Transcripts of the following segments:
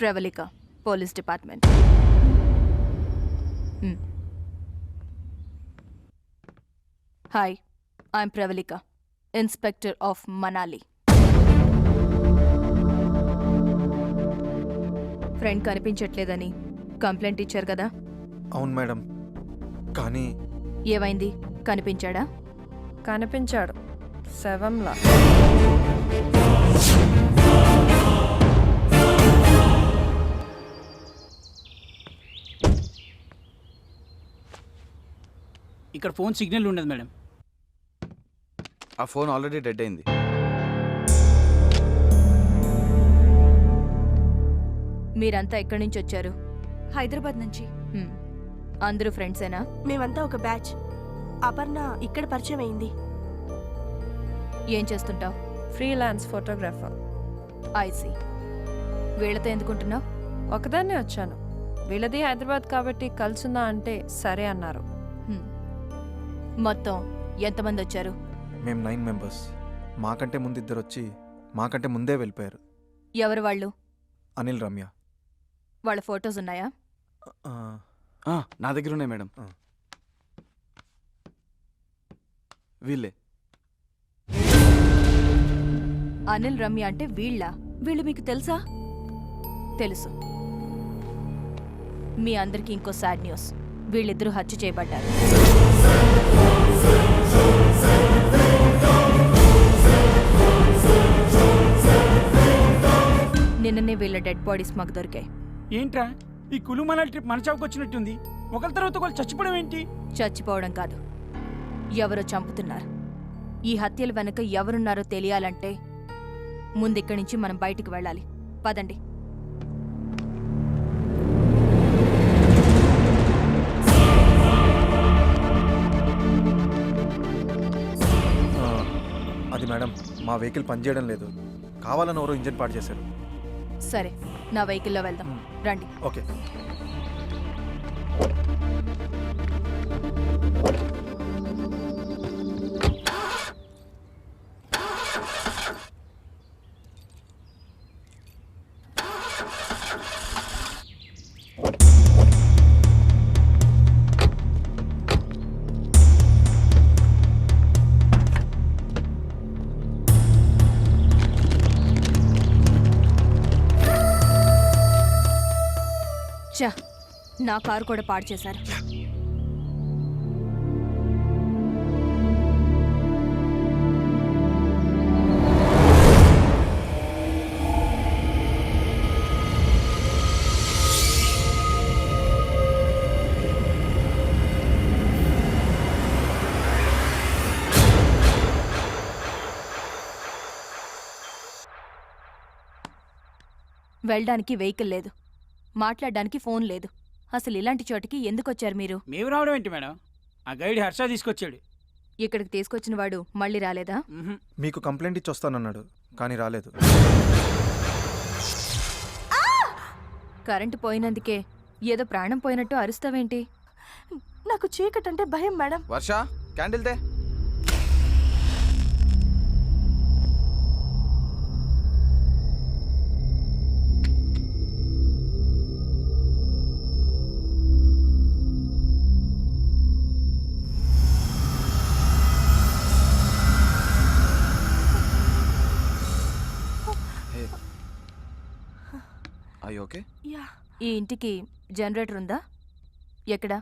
Pravalika, police department. Hi, I'm Pravalika, inspector of Manali. Friend కనిపించట్లేదని complaint ఇచ్చారు కదా? అవును మేడం, కానీ ఏమైంది? కనిపించాడా? కనిపించాడు, శవంలా. ఇక్కడ ఫోన్ సిగ్నల్ ఉండదు మేడం. ఆ ఫోన్ ఆల్రెడీ డెడ్ అయింది. మీరంతా ఎక్కడి నుంచి వచ్చారు? హైదరాబాద్ నుంచి. అందరూ ఫ్రెండ్సేనా? మేమంతా ఒక బ్యాచ్. అపర్ణ ఇక్కడ పరిచయం అయింది. ఏం చేస్తుంటావు? Freelance photographer. ఐసీ. వీళ్ళతో ఎందుకుంటున్నావు? ఒకదాన్నే వచ్చాను. వీళ్ళది హైదరాబాద్ కాబట్టి కలుసుందా అంటే సరే అన్నారు. మొత్తం ఎంతమంది వచ్చారు? మేము 9 మెంబర్స్. మాకంటే ముందు ఇద్దరు వచ్చి మాకంటే ముందే వెళ్ళిపోయారు. ఎవరు వాళ్ళు? అనిల్, రమ్య. వాళ్ళ ఫొటోస్ ఉన్నాయా? నా దగ్గర ఉన్నాయి మేడం. వీళ్ళే. అనిల్, రమ్య అంటే వీళ్ళ? వీళ్ళు మీకు తెలుసా? తెలుసు. మీ అందరికీ ఇంకో సాడ్ న్యూస్. వీళ్ళిద్దరూ హత్య చేయబడ్డారు. నిన్ననే వీళ్ళ డెడ్ బాడీస్ మాకు దొరికాయి. ఏంట్రా ఈ కులు మనాలి ట్రిప్ మన చావుకు వచ్చినట్టుంది. ఒకరి తర్వాత ఒకరు చచ్చిపోవడం ఏంటి? చచ్చిపోవడం కాదు, ఎవరో చంపుతున్నారు. ఈ హత్యల వెనక ఎవరున్నారో తెలియాలంటే ముందిక్కడి నుంచి మనం బయటికి వెళ్ళాలి. పదండి. అది మేడం, మా వెహికల్ పనిచేయడం లేదు. కావాలని ఎవరో ఇంజిన్ పాడు చేశారు. సరే, నా వెహికల్లో వెళ్దాం. రండి. ఓకే. చా, నా కారు కూడా పాడు చేశారు. వెళ్ళడానికి వెహికల్ లేదు, మాట్లాడడానికి ఫోన్ లేదు. అసలు ఇలాంటి చోటికి ఎందుకొచ్చారు మీరు? మేము రావడం ఏంటి మేడం? ఆ గైడ్ హర్ష తీసుకొచ్చాడు. ఇక్కడికి తీసుకొచ్చిన వాడు మళ్ళీ రాలేదా? మీకు కంప్లైంట్ ఇచ్చి వస్తానన్నాడు, కానీ రాలేదు. కరెంటు పోయినందుకే ఏదో ప్రాణం పోయినట్టు అరుస్తావేంటి? నాకు చీకటంటే భయం మేడం. వర్ష, క్యాండిల్ తే. ఓకే. ఈ ఇంటికి జనరేటర్ ఉందా? ఎక్కడా?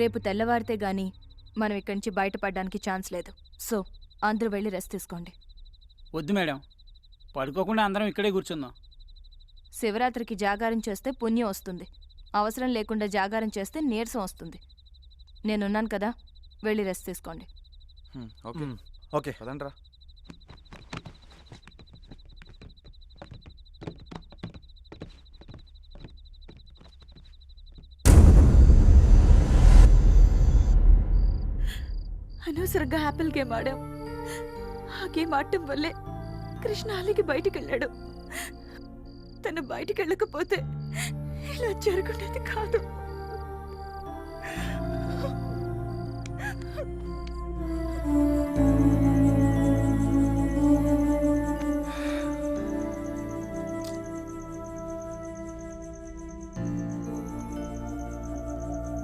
రేపు తెల్లవారితే గాని మనం ఇక్కడి నుంచి బయటపడడానికి ఛాన్స్ లేదు. సో అందరూ వెళ్ళి రెస్ట్ తీసుకోండి. వద్దు మేడం, పడుకోకుండా అందరం ఇక్కడే కూర్చుందాం. శివరాత్రికి జాగారం చేస్తే పుణ్యం వస్తుంది. అవసరం లేకుండా జాగారం చేస్తే నీరసం వస్తుంది. నేనున్నాను కదా, వెళ్ళి రెస్ట్ తీసుకోండి. Okay okay. పదండ్రా. అనవసరంగా యాపిల్ గేమ్ ఆడాం. ఆ గేమ్ ఆడటం వల్లే కృష్ణ అలిగి బయటికి వెళ్ళాడు. తను బయటికి వెళ్ళకపోతే ఇలా జరుగుండేది కాదు.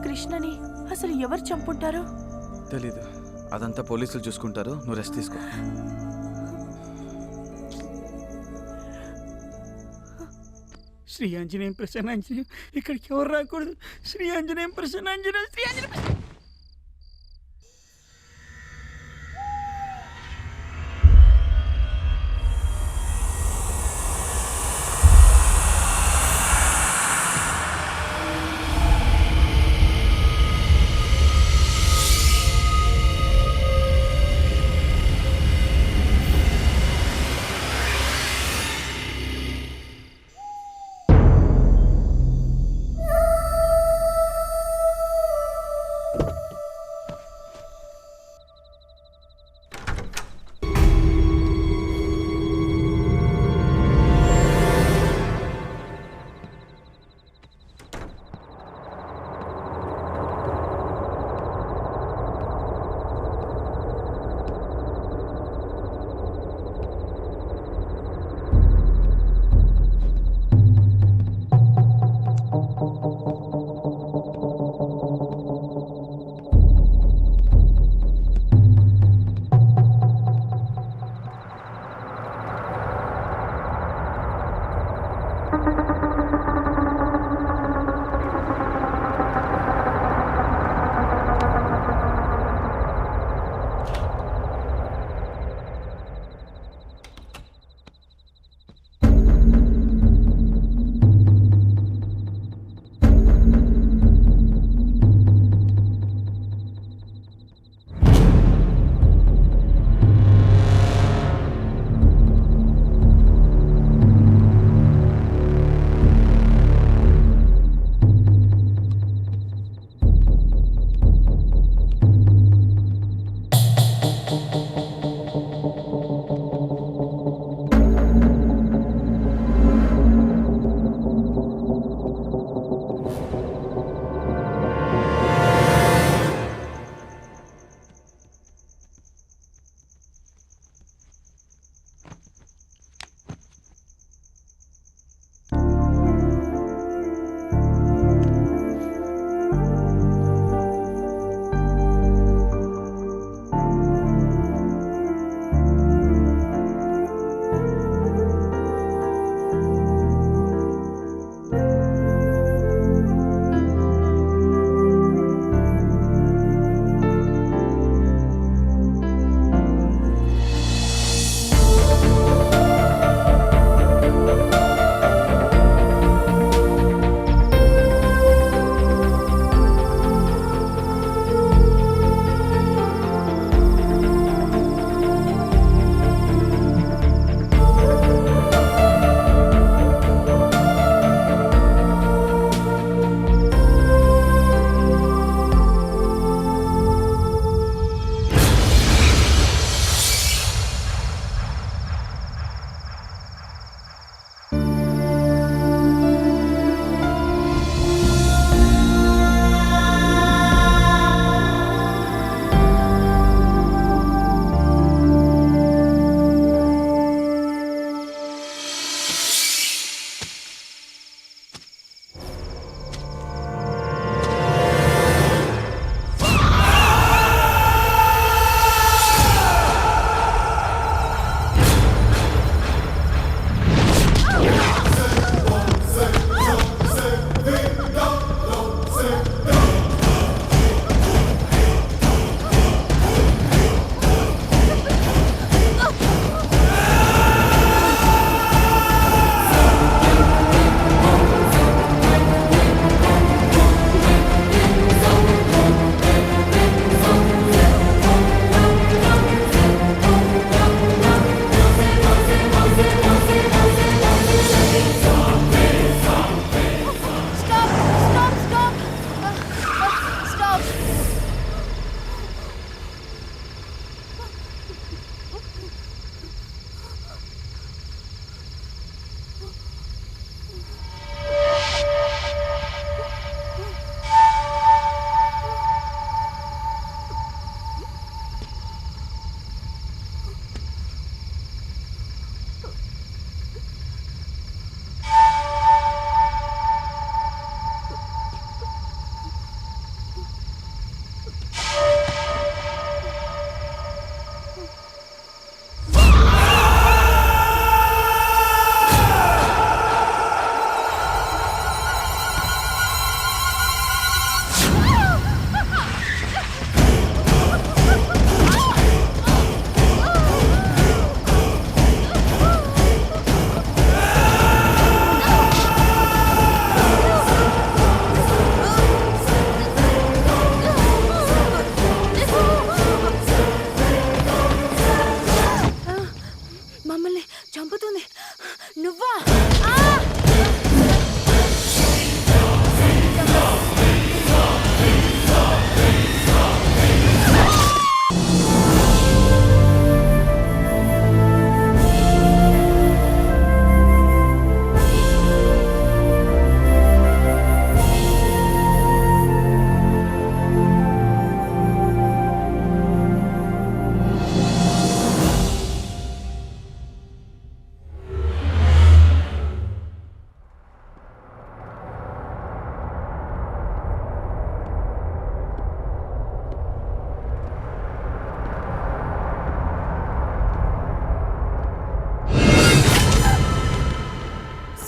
కృష్ణని అసలు ఎవరు చంపుంటారు? తెలీదు, అదంతా పోలీసులు చూసుకుంటారు. నువ్వు రెస్ట్ తీసుకో. శ్రీ ఆంజనేయం ప్రసన్నాంజనేయం, ఇక్కడికి ఎవరు రాకూడదు. శ్రీ ఆంజనేయం ప్రసన్నాంజనేయం, శ్రీ ఆంజనేయం.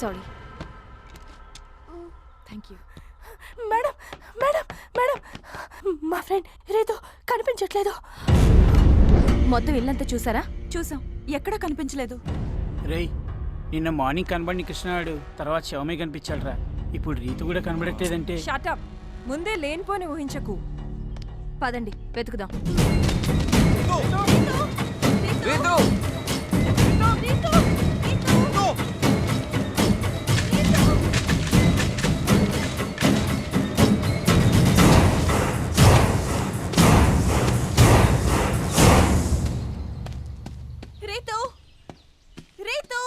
Sorry. Thank you. Madam madam madam, మా ఫ్రెండ్ రేతో కనిపించట్లేదు. మొత్తం ఇల్లంతా చూసారా? చూసాం, ఎక్కడా కనిపించలేదు. రేయ్, నిన్న మార్నింగ్ కనబడిన కృష్ణాడు తర్వాత శవమే కనిపించాడురా. ఇప్పుడు రీతు కూడా కనబడట్లేదంటే షటప్, ముందే లేనిపోని ఊహించకు. పదండి వెతుకుదాం. రీతు! రీతు! రీతు!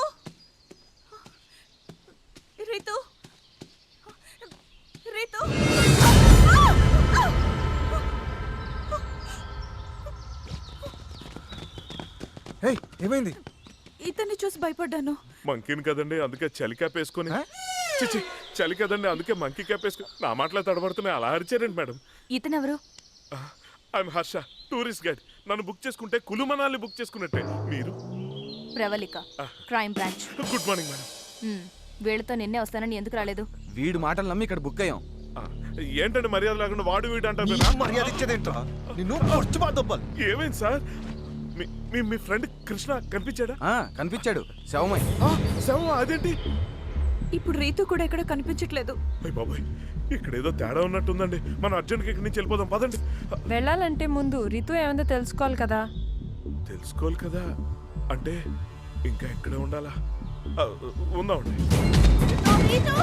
రీతు! రీతు! హే, ఏమైంది? ఇతన్ని చూసి భయపడ్డాను. మంకీని కదండి, అందుకే చలి క్యాప్ వేసుకొని. చిచి, చలి కదండి, అందుకే మంకీ క్యాప్ వేసుకొని. నా మాటలో తడబడుతున్నాయి, అలా అరిచారండి మేడం. ఇతనెవరు? I'm Harsha, tourist guide. నన్ను బుక్ చేసుకుంటే కులు మనాలి బుక్ చేసుకున్నట్టే. మీరు? Pravalika, crime branch. Good morning madam. వీళ్ళతో నిన్నే వస్తానని ఎందుకు రాలేదు? వీడి మాటలు నమ్మి ఇక్కడ బుక్ అయ్యాం. ఏంటండి మర్యాద లేకుండా వాడు వీడు అంటారు? మర్యాద ఇచ్చేదేంట్రా? నిన్ను పొడుచుబాదొబ్బలు. ఏమైంది సార్? మీ ఫ్రెండ్ కృష్ణ కనిపించాడా? కనిపించాడు, శవమై. శవం? అదేంటి? ఇప్పుడు రీతు కూడా ఎక్కడ కనిపించట్లేదు. అయ్య బాబాయ్, ఇక్కడ ఏదో తేడా ఉన్నట్టుందండి. మనం అర్జెంట్గా ఇక్కడి నుంచి వెళ్ళిపోదాం, పదండి. వెళ్ళాలంటే ముందు రితు ఏముందో తెలుసుకోవాలి కదా. తెలుసుకోవాలి కదా అంటే ఇంకా ఎక్కడ ఉండాలా? ఉందామండి. రీతు!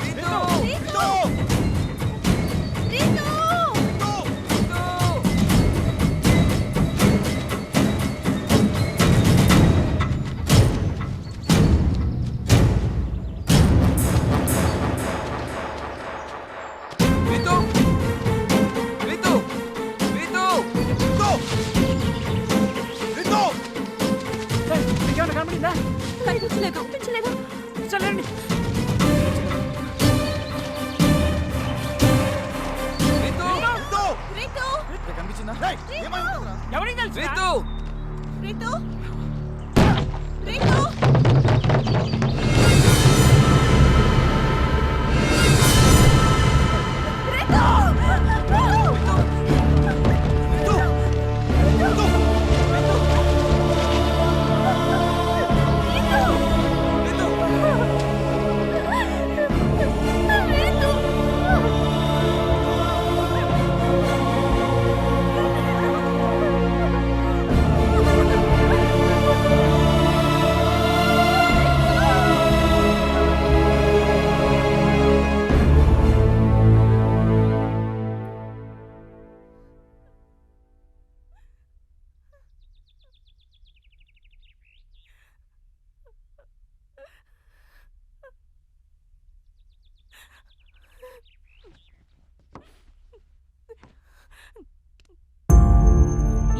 రీతు! రీతు! నీకేమైనా కనబడిందా? కనిపించలేదు. చల్లండి. రీతు! రీతు! ఇక్కడ కనిపించిందా? ఎవరికి తెలుసు? రీతు! రీతు! రీతు!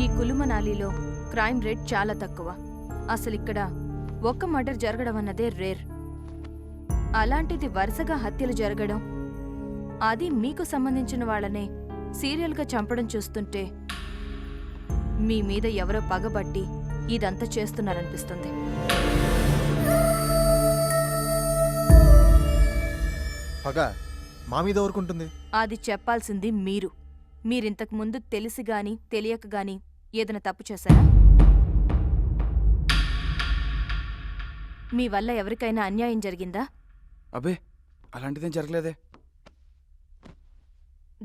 ఈ కులుమనాలిలో క్రైమ్ రేట్ చాలా తక్కువ. అసలు ఇక్కడ ఒక్క మర్డర్ జరగడం అన్నదే రేర్. అలాంటిది వరుసగా హత్యలు జరగడం, అది మీకు సంబంధించిన వాళ్ళనే సీరియల్గా చంపడం చూస్తుంటే మీ మీద ఎవరో పగబట్టి ఇదంతా చేస్తున్నారనిపిస్తుంది. పగ మా మీద ఊరుకుంటుంది. అది చెప్పాల్సింది మీరు. మీరింతకు ముందు తెలిసి గాని తెలియక గాని ఏదైనా తప్పు చేశారా? మీ వల్ల ఎవరికైనా అన్యాయం జరిగిందా? అబ్బే, అలాంటిదేం జరగలేదే.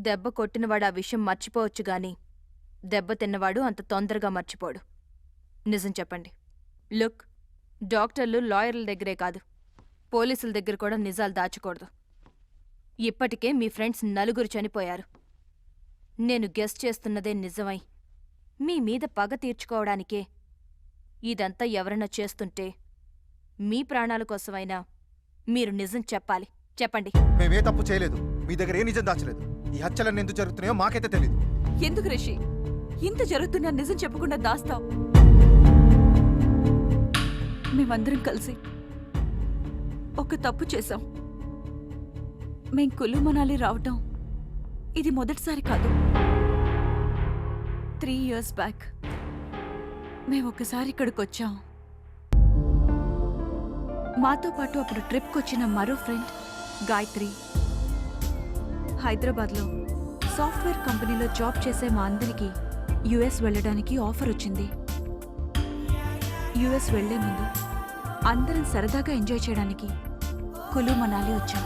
దెబ్బ కొట్టినవాడు ఆ విషయం మర్చిపోవచ్చు గాని దెబ్బ తిన్నవాడు అంత తొందరగా మర్చిపోడు. నిజం చెప్పండి. లుక్, డాక్టర్లు లాయర్ల దగ్గరే కాదు, పోలీసుల దగ్గర కూడా నిజాలు దాచకూడదు. ఇప్పటికే మీ ఫ్రెండ్స్ 4 చనిపోయారు. నేను గెస్ చేస్తున్నదే నిజమై మీ మీద పగ తీర్చుకోవడానికే ఇదంతా ఎవరైనా చేస్తుంటే మీ ప్రాణాల కోసమైనా మీరు నిజం చెప్పాలి. చెప్పండి. మేమే తప్పు చేయలేదు, మీ దగ్గర ఏ నిజం దాచలేదు. ఈ హత్యలన్నీ ఎందుకు జరుగుతున్నాయో మాకైతే తెలియదు. ఎందుకు రిషి ఇంత జరుగుతున్నా నిజం చెప్పకుండా దాస్తావు? మేమందరం కలిసి ఒక తప్పు చేశాం. మేం కులు మనాలి రావటం ఇది మొదటిసారి కాదు. 3 years బ్యాక్ మేము ఒకసారి ఇక్కడికి వచ్చాం. మాతో పాటు అప్పుడు ట్రిప్కి వచ్చిన మరో ఫ్రెండ్ గాయత్రి. హైదరాబాద్లో సాఫ్ట్వేర్ కంపెనీలో జాబ్ చేసే మా అందరికీ యుఎస్ వెళ్ళడానికి ఆఫర్ వచ్చింది. యుఎస్ వెళ్లే ముందు అందరం సరదాగా ఎంజాయ్ చేయడానికి కులు మనాలి వచ్చాం.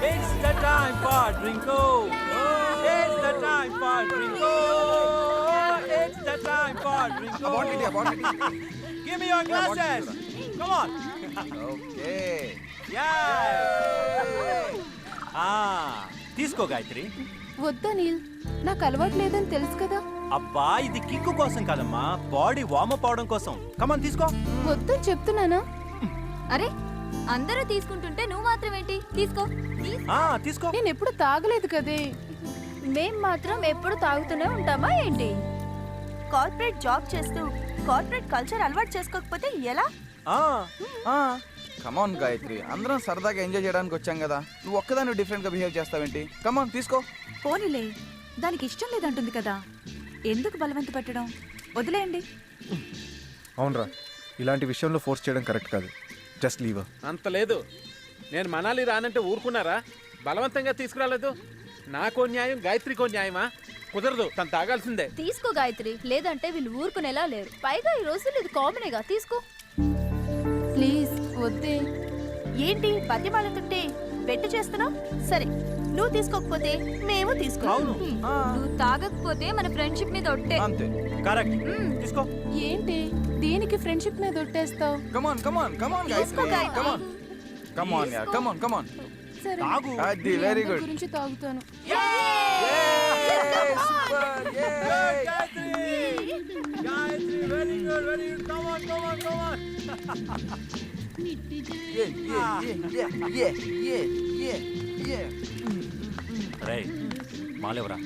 It's the time for Drinko. It's the time for Drinko. It's the time for Drinko. Give me your glasses. Come on. Okay Yeah. తీసుకో గాయత్రి. వద్దా నీల్, నాకు అలవాటు లేదని తెలుసు కదా. అబ్బా ఇది కిక్కు కోసం కాదమ్మా, బాడీ వార్మప్ అవడం కోసం. కమాన్ తీసుకో. వద్దని చెప్తున్నానా? అరే అందరూ తీసుకుంటుంటే నువ్వు మాత్రం ఏంటి? తీసుకో. తీసుకో. నేను ఎప్పుడు తాగలేదు కదే. మేం మాత్రం ఎప్పుడు తాగుతూనే ఉంటామా ఏంటి? కార్పొరేట్ జాబ్ చేస్తూ కార్పొరేట్ కల్చర్ అలవాటు చేసుకోకపోతే ఎలా? కమాన్ గాయత్రి, అందరం సరదాగా ఎంజాయ్ చేయడానికి వచ్చాం కదా, నువ్వు ఒక్కదాన్ని డిఫరెంట్గా బిహేవ్ చేస్తావేంటి? కమాన్ తీసుకో. పోనీలే, దానికి ఇష్టం లేదంటుంది కదా, ఎందుకు బలవంత పెట్టడం? వదిలేయండి. అవునరా, ఇలాంటి విషయంలో ఫోర్స్ చేయడం కరెక్ట్ కాదు. Just leave. అంత లేదు. నేను మనాలి రానంటే ఊరుకున్నారా? బలవంతంగా తీసుకురాలేదు. నాకో న్యాయం, గాయత్రికో న్యాయమా? కుదరదు, తను తాగాల్సిందే. తీసుకో గాయత్రి, లేదంటే వీళ్ళు ఊరుకునేలా లేరు. పైగా ఈ రోజులు ఇది కామనేగా. తీసుకో ప్లీజ్ వద్దే. ఏంటి బతిమాలుతుంటే బెట్టు చేస్తున్నావు? సరే, నువ్వు తీసుకోకపోతే మేము తీసుకో. నువ్వు తాగకపోతే మన ఫ్రెండ్షిప్ మీద ఒట్టే. అంతే. కరెక్ట్. తీసుకో. ఏంటి దీనికి ఫ్రెండ్షిప్ మీద ఒట్టేస్తావు? కమాన్ కమాన్ కమాన్ తీసుకో గాయత్రి, గాయత్రి. కమాన్ కమాన్ యార్, కమాన్ కమాన్. సరే, తాగు. అది వెరీ గుడ్. గురించి తాగుతాను. Gayatri very good, very good. Come on come on come on. రే మాలేవరా.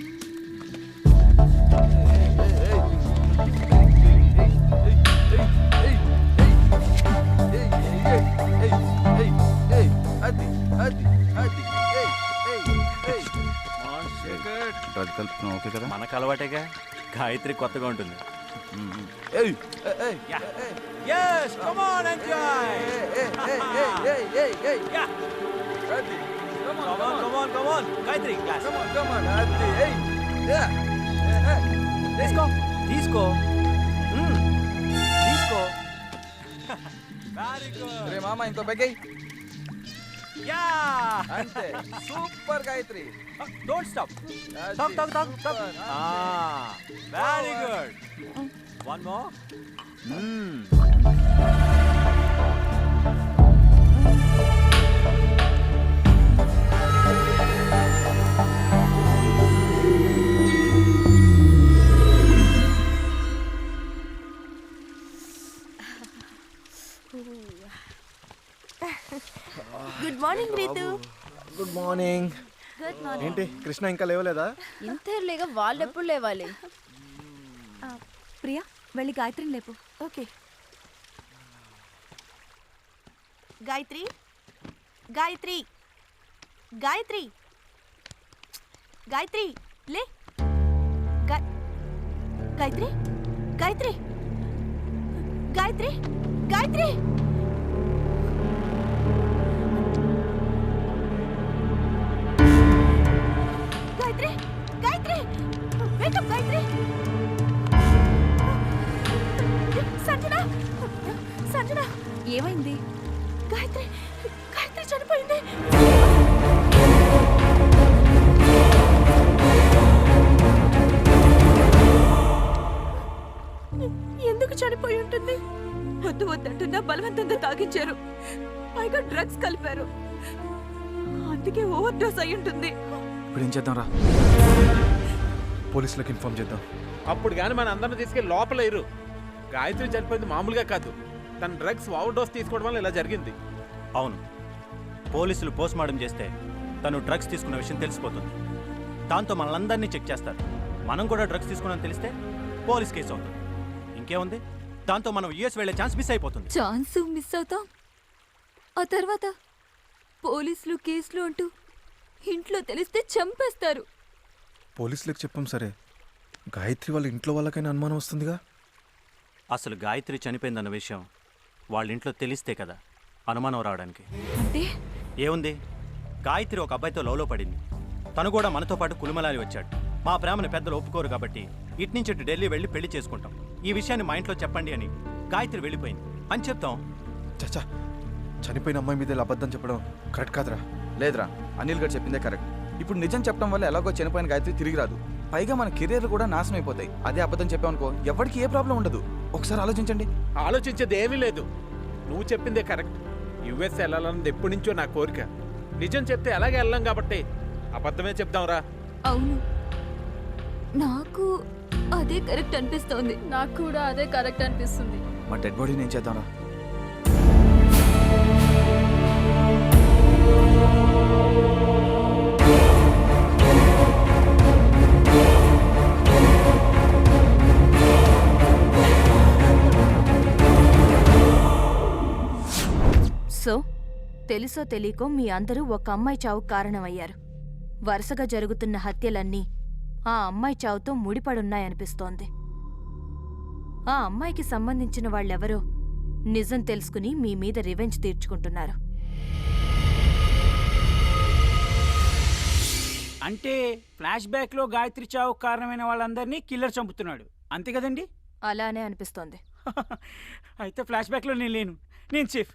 డ్రగ్ కలుపుతున్నావు ఓకే కదా? మనకు అలవాటేగా, గాయత్రి కొత్తగా ఉంటుంది. Yes, come on, enjoy. Yeah. Come on. Gayatri, glass. Come on. తీసుకో. తీసుకో. Very good. రే మామ, ఇంకో బెగ్గై. Yeah. అంతే. Super Gayatri. Don't stop. Talk. Very good. One more. Good morning Ritu. Good morning. ఏంటి కృష్ణ ఇంకా లేవలేదా? ఇంతేలేగా, వాళ్ళు ఎప్పుడు లేవాలి? ప్రియా, వెళ్ళి గాయత్రిని లేపు. ఓకే. గాయత్రి గాయత్రి గాయత్రి గాయత్రి లే. గాయత్రి గాయత్రి గాయత్రి గాయత్రి గాయత్రి గాయత్రి వేకప్ గాయత్రి. సంజన ఏమైంది? గాయత్రి చనిపోయింది. ఎందుకు చనిపోయి ఉంటుంది? వద్దంటున్నా బలవంతంగా తాగించారు. పైగా డ్రగ్స్ కలిపారు. అందుకే ఓవర్ డోస్ అయి ఉంటుంది. ఇప్పుడు ఏం చేద్దాం రా? పోలీసులకు ఇన్ఫార్మ్ చేద్దాం. అప్పుడు కానీ మన అందరిని తీసుకెళ్ళి లోపల ఇరు. గాయత్రి చనిపోయింది మామూలుగా కాదు, తన డ్రగ్స్ ఓవర్ డోస్ తీసుకోవడం వల్ల ఇలా జరిగింది. అవును, పోలీసులు పోస్ట్ మార్టం చేస్తే తను డ్రగ్స్ తీసుకున్న విషయం తెలిసిపోతుంది. దాంతో మనల్ని చెక్ చేస్తారు. మనం కూడా డ్రగ్స్ తీసుకున్నామని తెలిస్తే పోలీస్ కేసు అవుతుంది. ఇంకేముంది, దాంతో మనం యూఎస్ వెళ్ళే ఛాన్స్ మిస్ అయిపోతుంది. ఛాన్స్ మిస్ అవుతాం. ఆ తర్వాత పోలీసులు కేసులు అంటూ ఇంట్లో తెలిస్తే చంపేస్తారు. పోలీసులకు చెప్పాం సరే, గాయత్రి వాళ్ళ ఇంట్లో వాళ్ళకైనా అనుమానం వస్తుందిగా. అసలు గాయత్రి చనిపోయిందన్న విషయం వాళ్ళ ఇంట్లో తెలిస్తే కదా అనుమానం రావడానికి. అంటే ఏముంది, గాయత్రి ఒక అబ్బాయితో లవ్లో పడింది. తను కూడా మనతో పాటు కులుమలాలి వచ్చాడు. మా ప్రేమను పెద్దలు ఒప్పుకోరు కాబట్టి ఇటు నుంచి ఇటు ఢిల్లీ వెళ్ళి పెళ్లి చేసుకుంటాం. ఈ విషయాన్ని మా ఇంట్లో చెప్పండి అని గాయత్రి వెళ్ళిపోయింది అని చెప్తాం. చచ్చా, చనిపోయిన అమ్మాయి మీద ఇలా అబద్ధం చెప్పడం కరెక్ట్ కాదురా. లేదురా, అనిల్ గారు చెప్పిందే కరెక్ట్. ఇప్పుడు నిజం చెప్పడం వల్ల ఎలాగో చనిపోయిన గాయత్రి తిరిగి రాదు. పైగా మన కెరీర్ కూడా నాశనం అయిపోతాయి. అదే అబద్ధం చెప్పామనుకో ఎవరికి ఏ ప్రాబ్లం ఉండదు. ఒకసారి ఆలోచించండి. ఆలోచించేది ఏమీ లేదు. నువ్వు చెప్పిందే కరెక్ట్. యుఎస్ వెళ్ళాలన్నది ఎప్పటి నుంచో నా కోరిక. నిజం చెప్తే అలాగే వెళ్ళాం కాబట్టి అబద్ధమే చెప్దాంరా. అవును, నాకు అదే కరెక్ట్ అనిపిస్తోంది. నాకు కూడా అదే కరెక్ట్ అనిపిస్తుంది. మా డెడ్ బాడీని ఏం చేద్దాంరా? సో తెలుసో తెలియకో మీ అందరూ ఒక అమ్మాయి చావుకు కారణమయ్యారు. వరుసగా జరుగుతున్న హత్యలన్నీ ఆ అమ్మాయి చావుతో ముడిపడున్నాయనిపిస్తోంది. ఆ అమ్మాయికి సంబంధించిన వాళ్ళెవరో నిజం తెలుసుకుని మీ మీద రివెంజ్ తీర్చుకుంటున్నారు. అంటే ఫ్లాష్ బ్యాక్ లో గాయత్రి చావు కారణమైన వాళ్ళందరినీ కిల్లర్ చంపుతున్నాడు, అంతే కదండి? అలానే అనిపిస్తోంది. అయితే ఫ్లాష్ బ్యాక్ లో నేను లేను, నేను సేఫ్.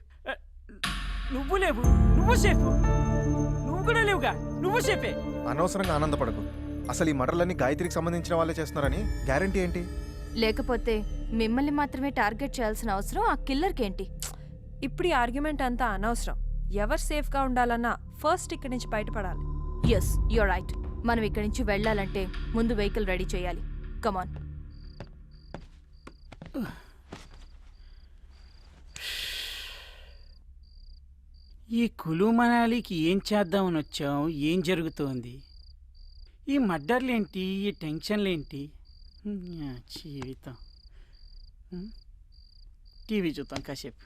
నువ్వు లేవు, నువ్వు సేఫ్. నువ్వు కూడా లేవుగా, నువ్వు సేఫే. అనవసరంగా ఆనందపడకు. అసలు ఈ మర్డర్లన్నీ గాయత్రికి సంబంధించిన వాళ్ళే చేస్తున్నారని గ్యారంటీ ఏంటి? లేకపోతే మిమ్మల్ని మాత్రమే టార్గెట్ చేయాల్సిన అవసరం ఆ కిల్లర్కేంటి? ఇప్పుడు ఈ ఆర్గ్యుమెంట్ అంతా అనవసరం. ఎవరు సేఫ్గా ఉండాలన్నా ఫస్ట్ ఇక్కడి నుంచి బయటపడాలి. Yes, you're right. మనం ఇక్కడి నుంచి వెళ్ళాలంటే ముందు వెహికల్ రెడీ చేయాలి. కమాన్. ఈ కులు మనాలికి ఏం చేద్దామని వచ్చాం? ఏం జరుగుతోంది? ఈ మర్డర్లేంటి? ఈ టెన్షన్లేంటి? జీవితం. టీవీ చూద్దాం కాసేపు.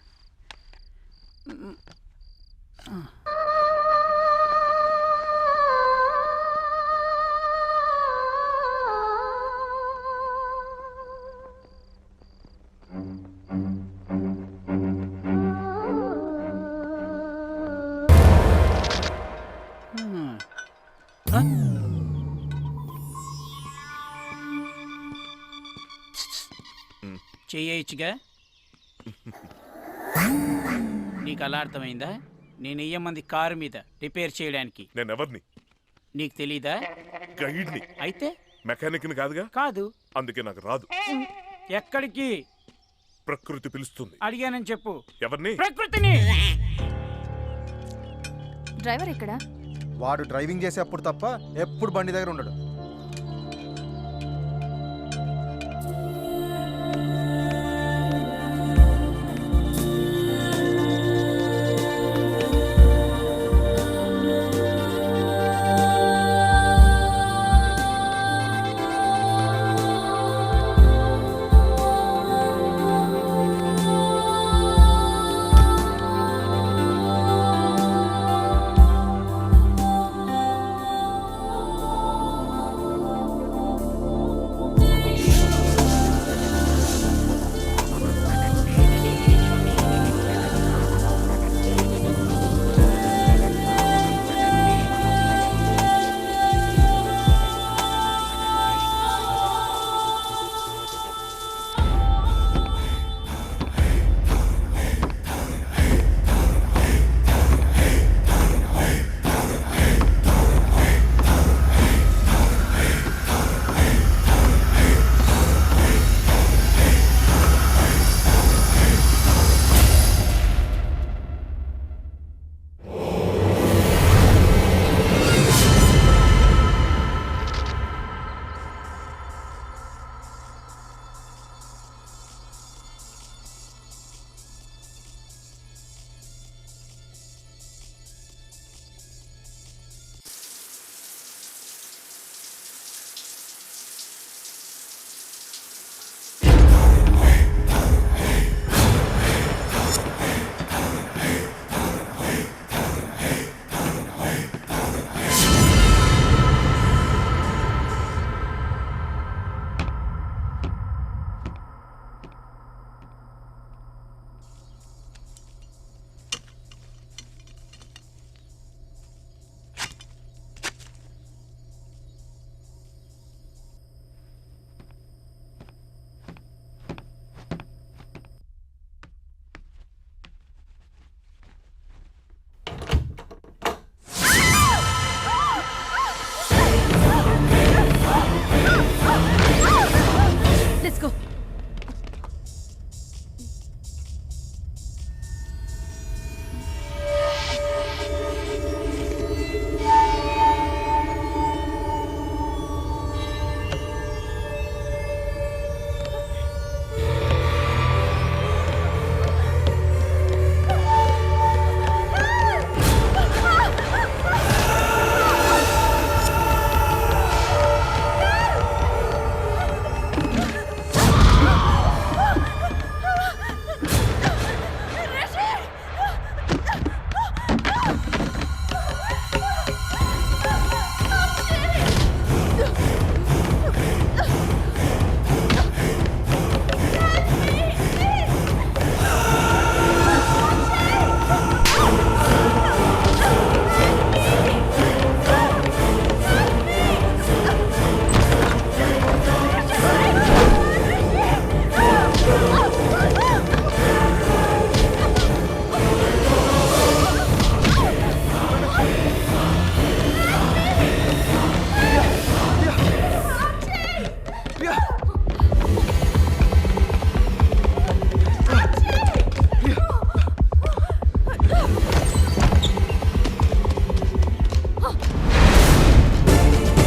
చేయొచ్చుగా. నీకు అలా అర్థమైందా? నేను వెయ్యమంది కారు మీద రిపేర్ చేయడానికి. నేనెవర్ని? నీకు తెలీదా? గైడ్ని. అయితే మెకానిక్ని కాదుగా. కాదు. అందుకే నాకు రాదు. ఎక్కడికి? ప్రకృతి పిలుస్తుంది. అడిగానని చెప్పు. ఎవరిని? ప్రకృతిని. డ్రైవర్ ఎక్కడా? వాడు డ్రైవింగ్ చేసేప్పుడు తప్ప ఎప్పుడు బండి దగ్గర ఉండడు.